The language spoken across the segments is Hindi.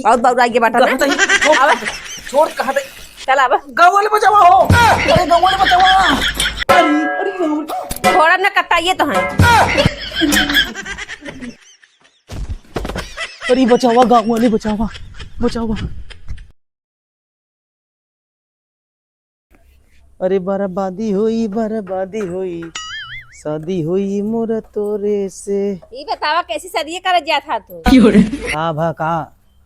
बहुत बाबू आगे बाटा ना छोड़ कहा दे। चल अब गाँव वाले बचावा हो, अरे गाँव वाले बचावा। अरे थोड़ा ना कटाइए तो है। अरे बचावा, गाँव वाले बचावा बचावा। अरे बर्बादी हुई शादी हुई मोर तोरे से। ये बतावा कैसी सदिये कर जा था तू का भा का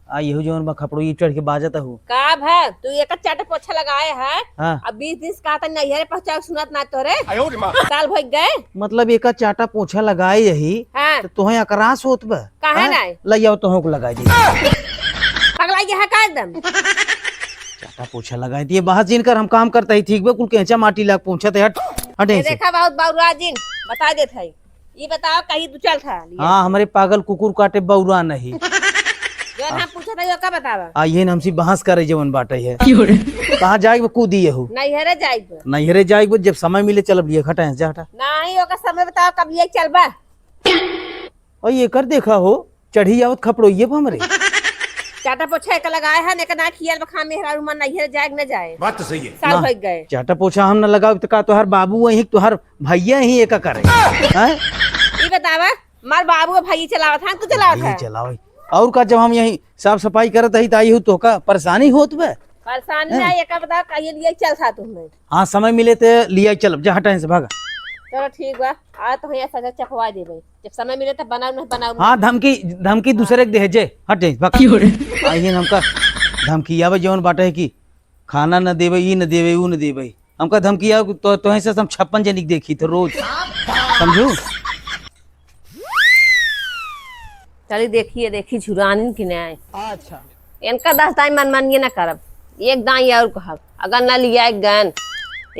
आई हो जोन बा खपड़ो ई चढ़ के बाजत हो का भा तू एक चाटे पोछा लगाए है। हाँ। अब 20 दिन का था नैहरे पहुंचा सुनत ना तोरे साल भर गए। मतलब एक चाटा पोछा लगाए यही हाँ तो तोहे अकरास होत बा काहे ना लई आओ तोहे को लगाई दी पगलाई है का एकदम चाटा पोछा लगाई दिए बाहर जिनकर हम काम करते ही ठीक बे कुल केचा माटी लाग पोछत है। हटे ये से देखा बहुत बाबूराजिन बता देत है। ये बताओ कहीं तू चल था हाँ हमारे पागल कुकुर काटे बौरा नहीं जो हम पूछा था का बतावा आइए हमसे बहस करे जवन बाटे है कहाँ जाए कूदी हो नैहरे जाइब नैहरे जाए जब समय मिले चलब लिए खटा जा हटा नहीं ओका समय बताओ कब ये चलबा और ये कर देखा हो चढ़ी आवत खपड़ो ये हमरे चाटा पोछा एक लगाए है ने ना खियल बखा मेहरा रूम नैहरे जाए न जाए बात तो सही है। साल भर गए चाटा पोछा हम न लगाओ तो का तोहर बाबू वही तोहर भैया ही एक करे हैं ये बतावा मार बाबू भाई चलावत है तू चलावत है चलाओ और का जब हम यही साफ सफाई करत ही ताई हो तो का परेशानी होत बे परेशानी नहीं एक बताओ कहीं लिए चल था तुमने हाँ समय मिले तो लिया चलब जा हटा से भागा चलो ठीक बा आ तो यहाँ सजा चखवा देबे जब समय मिले तो बनाऊ नहीं बनाऊ हाँ धमकी दूसरे के देजे हटे भाग आइए हमका धमकी आवे जवन बाटे है कि खाना न देवे ई न देवे ऊ न देवे हमका धमकी आवे तो से हम 56 जनिक देखी तो रोज समझू चलिए देखी झुरानी की नहीं अच्छा इनका 10 दाई मन ये ना करब एक दाई और कहब अगर न लिया एक गन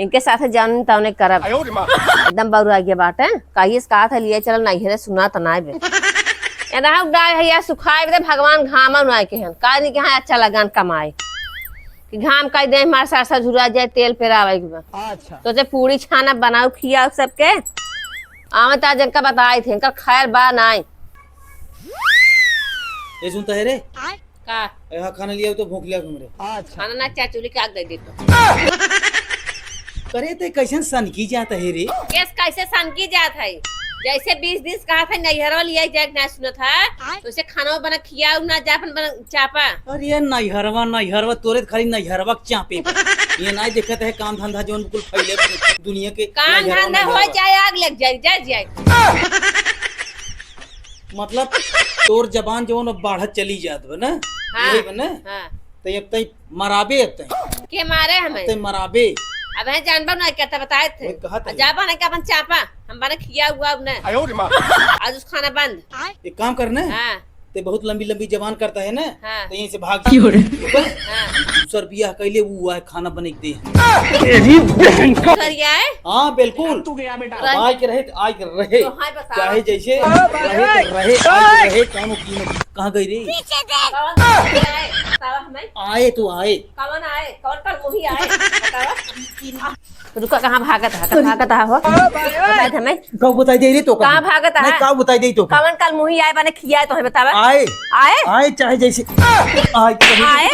इनके साथ जान तौने करब एकदम बउरा के बाटे कहिए कहा था लिए चल नैहरे सुना तना बे एना डाय है या सुखाए दे भगवान घाम उनाए के हन का नहीं के हां अच्छा लगन कमाए कि घाम का दे हमार सासा झुरा जाए तेल पेरावे के अच्छा तो जे पूरी छाना बनाऊ खिया सबके आमत आज का बताए थे इनका खैर बा नाई ये सुनता है रे का यहाँ खाना लिया तो भूख लिया हमरे अच्छा खाना ना चाचुली के आग दे दे तो करे ते कैसन सन की जाता है रे केस कैसे सनकी जात है जैसे 20 दिन कहा था नैहरवा लिया जाए ना सुनत है तो उसे खाना बना खिया ना जापन बना चापा अरे यार नैहरवा तोरे खाली नैहरवा चापे ये नहीं देखत है काम धंधा जोन बिल्कुल फैले दुनिया के काम धंधा हो जाए आग लग जाए मतलब तोर जबान जो बढ़त चली जात बा ना हाँ, यही बना हाँ। तो अब तई मराबे अब के मारे हमें तई मराबे अब है जानबा ना कहता बताए थे वही कहा था। जाबा ना का अपन चापा हम बना खिया हुआ अब ना आज उस खाना बंद एक काम करना हाँ ते बहुत लंबी लंबी जबान करता है ना हाँ। तो यहीं से भाग हाँ दूसर बियाह कैले वो आए खाना बने के दे करिया है हाँ बिल्कुल आय के रहे आय के रहे तो हाय बता चाहे जैसे रहे तो रहे आय के रहे कानों कीमत कहाँ गई रे कौन आए बतावा हमें आए तो आए कौन आए कौन पर मुही आए बतावा रुका कहाँ भागत है हो बताए हमें कब बताई दे रे तो कहाँ भागत है नहीं कब बताई दे तो कौन कल मुही आए बने खिया तो है बतावा आए आए आए चाहे जैसे आए आए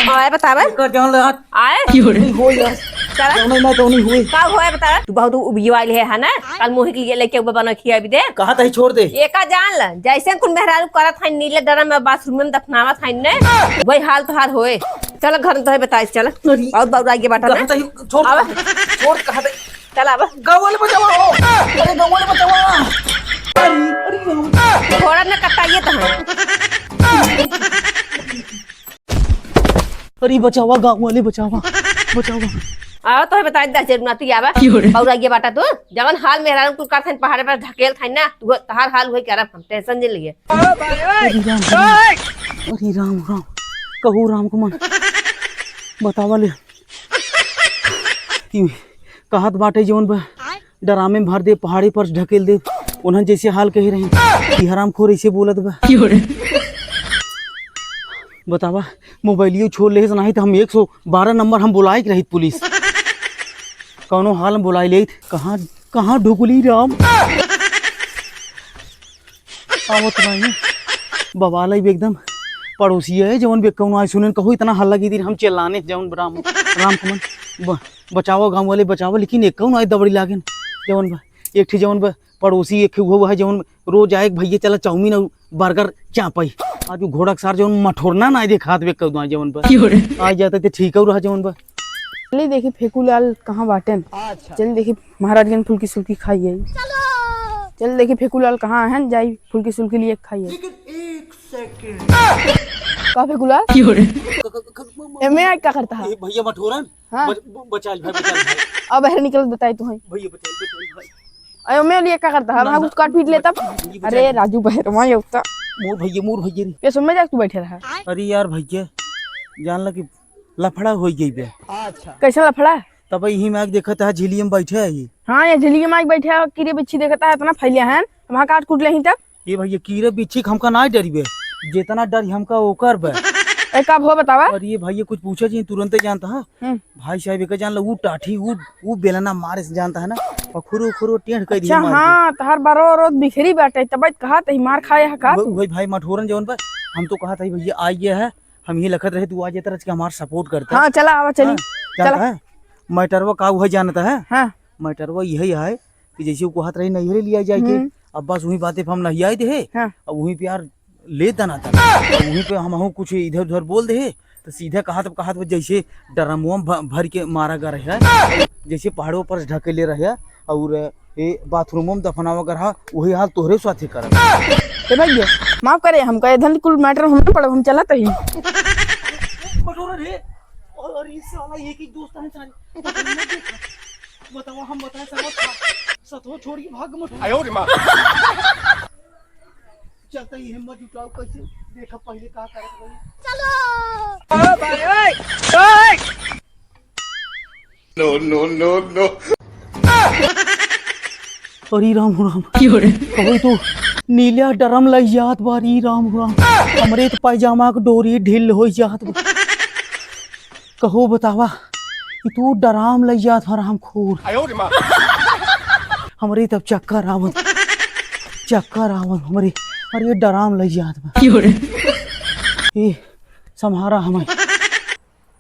आए बतावा कर जान ले हाथ आए नहीं हो यार चला नहीं मैं तो नहीं हुई का होए बता तू बहुत उबियो वाली है ना कल मुही के लिए लेके बना खिया भी दे कहा था छोड़ दे एका जान ल जैसे कुल मेहरारू करत है नीले ड्रम में बाथरूम में दफनावा था ने वही हाल तो हाल होए चल घर तो है बताइस चल बहुत बहुत आगे बाटा ना छोड़ छोड़ कहा था चल अब गाँव वाले बचावा हो अरे गाँव वाले बचावा अरे थोड़ा ना कटाइए तो है अरे बचावा गाँव वाले बचावा आ तो है बताई दस जरूर ना तू आवा बहुत आगे बाटा तू जवन हाल मेहरारू कुल करत है पहाड़ पर ढकेल था ना तू तहार हाल होई करब हम टेंशन नहीं लिए अरे राम कहू राम को मन बतावा ले कहत बाटे जवन बा डरामे में भर दे पहाड़ी पर ढकेल दे उन्हें जैसे हाल कही रही कि हराम खोर ऐसे बोलत बा बतावा मोबाइलियो छोड़ ले नहीं तो हम 112 नंबर हम बुलाए के रही पुलिस कौनो हाल में बुलाई ले कहाँ ढुकली राम आवत नहीं बवाल एकदम पड़ोसी है जवन बे कौन आई सुनन कहो इतना हल्ला की दिन हम चिल्लाने जवन राम राम कमन बचाओ गांव वाले बचाओ, लेकिन एक कौन आई दबड़ी लागन जवन बा एक ठे जवन बा पड़ोसी एक वो है जवन रोज आए भैया चला चाउमीन और बर्गर चापई। आज वो घोड़ा सार जवन मठोरना ना दे खात बे कौन आई जवन बा आ जाता ते ठीक हो रहा जवन बा। चलिए देखिए फेकूलाल कहाँ बाटन। चलिए देखिए महाराजगंज फुल्की सुल्की खाइए। चल देखिए फेकूलाल कहाँ है, जाई फुल्की सुल्की लिए खाइए। का फेकूलाल एमे आज क्या करता है भैया मठोरन हाँ? बचाल भाई बचाल भाई अब बाहर निकल बताई तुम्हें भैया बचाल भाई अयो मैं लिए क्या करता है वहाँ कुछ काट पीट लेता। अरे राजू बहर वहाँ होता मोर भैया रे ये सुन में जा तू बैठे रहा। अरे यार भैया जान ला कि लफड़ा हो गई बे। कैसा लफड़ा तब यही में आग देखा था झिलिया में बैठे है ये। हाँ ये झिलिया में बैठे है कीड़े बिच्छी देखता है इतना फैलिया है वहाँ काट कूट ले तब ये भैया कीड़े बिच्छी हमका ना डरी बे, जितना डर हमका ओकर बे। कब हो बतावा। और ये भैया कुछ पूछे जी तुरंत जानता है भाई साहब का जान ला वो टाठी वो बेलना मारे से जानता है ना खुरो खुरो टेढ़ कर दिया। अच्छा हाँ तहार बारो रोज बिखरी बैठे तब कहा तही मार खाया है का वही भाई मठोरन जवन पर हम तो कहा था भैया आइए है हम ही लखत रहे तू आ जाता रह हमारा सपोर्ट करता। हाँ चला आवा चली जानता है मैटरवा का वही जानता है। हाँ मैटरवा यही है कि जैसे वो कहत रही नहीं लिया जाए अब बस वही बातें हम नहीं आए थे हाँ। अब वहीं पे यार ले देना था वहीं पे हम कुछ इधर उधर बोल दे तो सीधे कहा जैसे ड्रमुआ भर के मारा गया रहा जैसे पहाड़ों पर ढके ले रहा और बाथरूमों में दफनावा कर वही हाल तोहरे साथे कर भैया माफ करे हमका इधर कुल मैटर हम पड़े हम चला तही और इस साला एक ही दोस्त है सारे बताओ हम बताएं सतो छोड़ के भाग मत आयो रे मां चलता ही हिम्मत जुटाओ कैसे देखा पहले का करत भाई चलो ओ भाई ओए नो अरे राम कहो तो नीला डरम लग जात बारी राम हमरे तो पायजामा के डोरी ढील हो जात कहो बतावा कि तू डराम लग जात हराम खोर हमरे तब चक्कर आवत हमरे अरे डराम लग जात ए सम्हारा हमें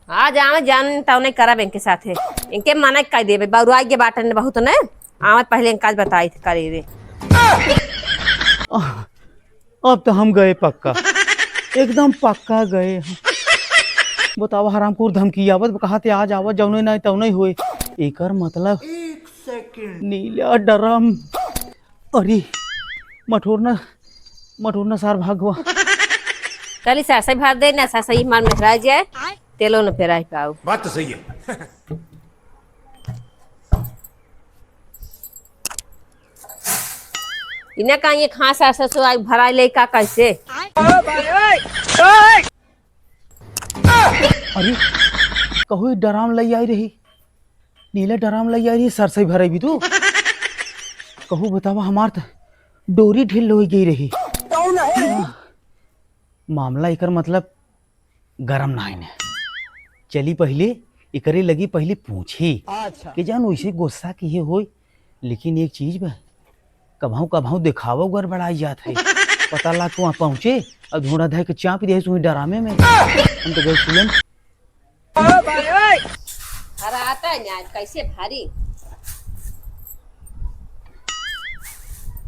आज आवे जान ताऊ नहीं करब इनके साथे इनके माना कह देबे बरुआ के बाटन बहुत ने आवत पहले इनका बताई थे करे रे। अब तो हम गए पक्का एकदम पक्का गए बतावा हरामखोर धमकी आवत कहते आज आवत जौने नहीं तौने होए एकर मतलब एक सेकंड नीला डरम अरे मठोरना सार भागवा चली सासा भर दे ना सासा ही मार में रह जाए तेलो न फेरा पाऊ बात तो सही है। इन्हें कहा ये खां सासा सो आज भरा ले का कैसे अरे कहो डराम लई आई रही नीला डराम लई आई रही सर से भरे भी तू कहो बतावा हमार तो डोरी ढील हो गई रही मामला एकर मतलब गरम नाइन है चली पहले एकरे लगी पहले पूछी कि जान वैसे गुस्सा किए हो लेकिन एक चीज बा कभाऊ दिखावा गड़बड़ाई जात है पता ला तू वहाँ पहुँचे और धोड़ा धाय के चाप दे डरामे में हम तो गए सुन आता है ना कैसे भारी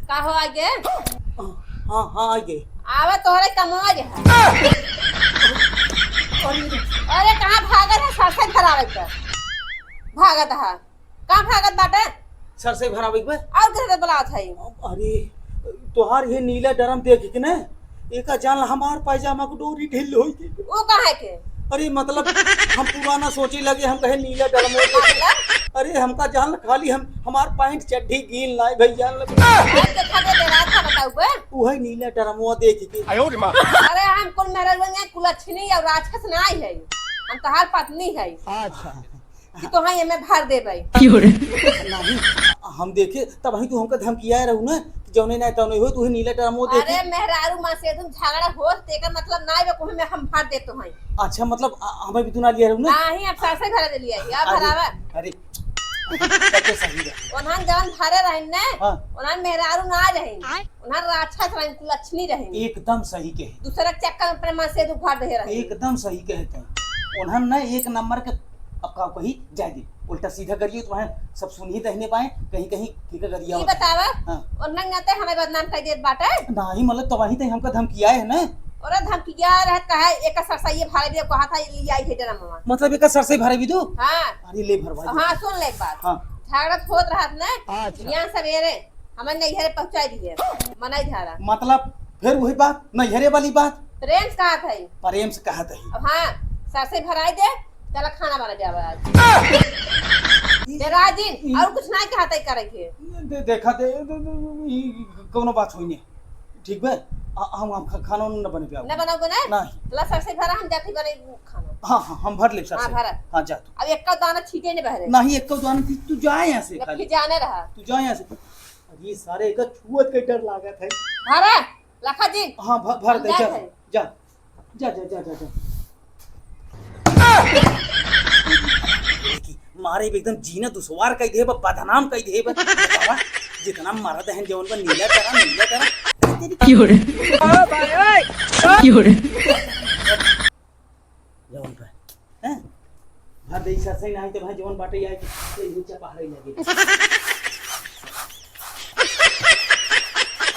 का हो आगे हाँ आ गए आवे तोहरे कमोज है अरे कहाँ भागत है सरसे भरावे के भागत है कहाँ भागत बाटे सर से भरा बे और किसे बुलावत है अरे तोहार ये नीला डरम देख के ना एका जान हमार पायजामा को डोरी ढील हो गई वो कहाँ है के अरे मतलब हम पुराना सोचे लगे हम कहे नीला डरम हो गया अरे हमका जान खाली हम हमार पैंट चड्ढी गील लाए भाई जान वही नीला डरम वो देख के अरे हम कुल मेरे कुलच्छनी और राक्षस नहीं है हम तोहार पत्नी है अच्छा कि तो ये में भर दे भाई नहीं हम देखे तब ही तू हमका धमकिया रहू ना कि जौने नहीं तौने हो तू नीला डरम वो देख अरे मेहरारू मां से तुम झगड़ा हो तेकर मतलब नहीं बे कोई में हम भर दे तो हैं अच्छा मतलब हमें भी तू ना लिया रहू ना नहीं अब सासे भर दे लिया या भरावा अरे सबके सही रहे। उन्हां जवन भरे रहें ने हाँ। उन्हां मेहरारू ना रहें उन्हां राक्षस रहें कुलच्छनी रहें एकदम सही कहे, दूसरे के चक्कर में प्रेमा से तू घर दे रहे एकदम सही कहते हैं। उन्होंने ना एक नंबर के अब का कहीं जाए दे उल्टा सीधा करिए तो वहाँ सब सुन ही रहने पाए, कहीं कहीं की का करिए ये बतावा हाँ। उन्हां नाते हमें बदनाम कर देत बाटे नहीं मतलब तो वहीं तो हमका धमकिया है ना, और धमकिया रहत कहे एक सरसाई भारे भी कहा था लिया आई है मामा मतलब एक सर से भरे भी दो। हां अरे ले भरवा हां सुन ले एक बात हाँ झगड़ा होत रहत ने यहां सवेरे हमें नैहरे पहुंचाई दिए मनाई झाड़ा मतलब फिर वही बात नैहरे वाली बात प्रेम से कहा था प्रेम से कहा था। अब हाँ सरसे भराई दे चला खाना बना जावा आज तेरा दिन और कुछ नहीं कहा था करे के देखा दे कोनो बात हुई नहीं ठीक बे हम खाना न बने पे न बनाओगे ना नहीं चला सरसे भरा हम जाके बने खाना हाँ हाँ हम भर ले सर हाँ, भरा। हाँ जा तू अब एक का दाना छीटे नहीं बहरे नहीं एक तो जान तू जा यहाँ से फिर खाली जाने रहा तू जा यहाँ से। अरे सारे का छुअत के डर लागत है। भरा लखा दिन हाँ भर दे जा है। जा जा जा जा जा जा मारे भी एकदम जीना दुश्वार कह दे बदनाम कह दे जितना मारा दहन जवन पर नीला करा जवन पर हैं भर दे सर से नहीं तो भाई जवन बाटे आए नीचे पहाड़ी लगे